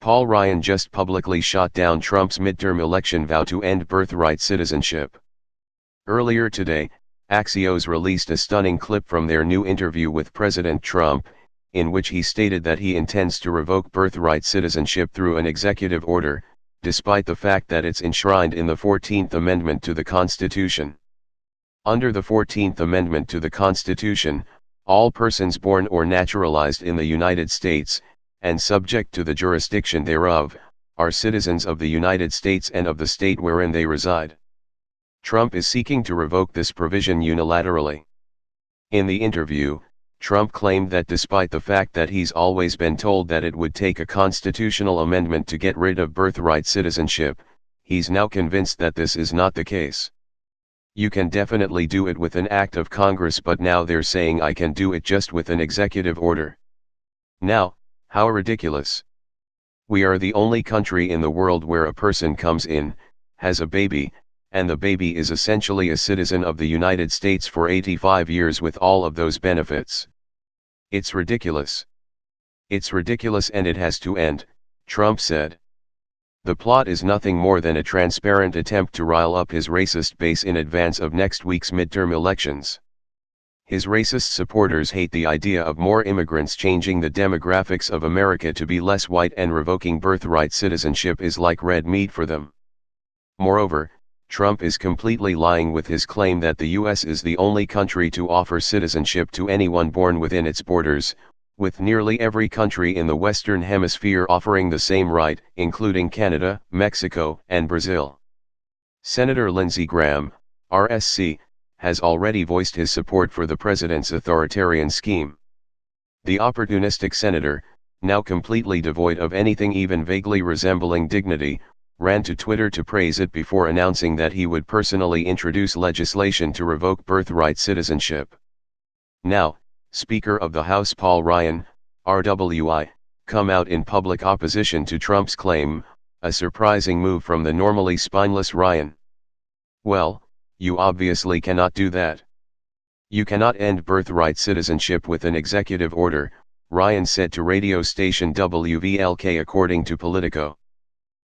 Paul Ryan just publicly shot down Trump's midterm election vow to end birthright citizenship. Earlier today, Axios released a stunning clip from their new interview with President Trump, in which he stated that he intends to revoke birthright citizenship through an executive order, despite the fact that it's enshrined in the 14th Amendment to the Constitution. Under the 14th Amendment to the Constitution, all persons born or naturalized in the United States, and subject to the jurisdiction thereof, are citizens of the United States and of the state wherein they reside. Trump is seeking to revoke this provision unilaterally. In the interview, Trump claimed that despite the fact that he's always been told that it would take a constitutional amendment to get rid of birthright citizenship, he's now convinced that this is not the case. You can definitely do it with an act of Congress, but now they're saying I can do it just with an executive order. Now, how ridiculous. We are the only country in the world where a person comes in, has a baby, and the baby is essentially a citizen of the United States for 85 years with all of those benefits. It's ridiculous. It's ridiculous and it has to end, Trump said. The plot is nothing more than a transparent attempt to rile up his racist base in advance of next week's midterm elections. His racist supporters hate the idea of more immigrants changing the demographics of America to be less white, and revoking birthright citizenship is like red meat for them. Moreover, Trump is completely lying with his claim that the US is the only country to offer citizenship to anyone born within its borders, with nearly every country in the Western Hemisphere offering the same right, including Canada, Mexico, and Brazil. Senator Lindsey Graham, RSC, has already voiced his support for the president's authoritarian scheme. The opportunistic senator, now completely devoid of anything even vaguely resembling dignity, ran to Twitter to praise it before announcing that he would personally introduce legislation to revoke birthright citizenship. Now, Speaker of the House Paul Ryan, RWI, come out in public opposition to Trump's claim, a surprising move from the normally spineless Ryan. Well, you obviously cannot do that. You cannot end birthright citizenship with an executive order, Ryan said to radio station WVLK according to Politico.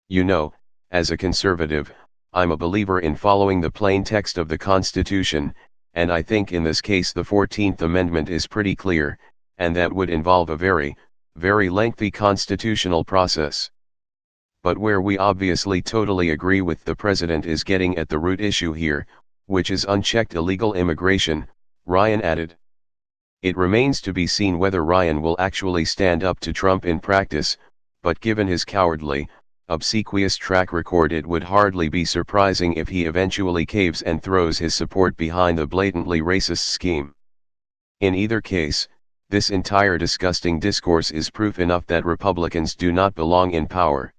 You know, as a conservative, I'm a believer in following the plain text of the Constitution, and I think in this case the 14th Amendment is pretty clear, and that would involve a very, very lengthy constitutional process. But where we obviously totally agree with the president is getting at the root issue here, which is unchecked illegal immigration, Ryan added. It remains to be seen whether Ryan will actually stand up to Trump in practice, but given his cowardly, obsequious track record, it would hardly be surprising if he eventually caves and throws his support behind the blatantly racist scheme. In either case, this entire disgusting discourse is proof enough that Republicans do not belong in power.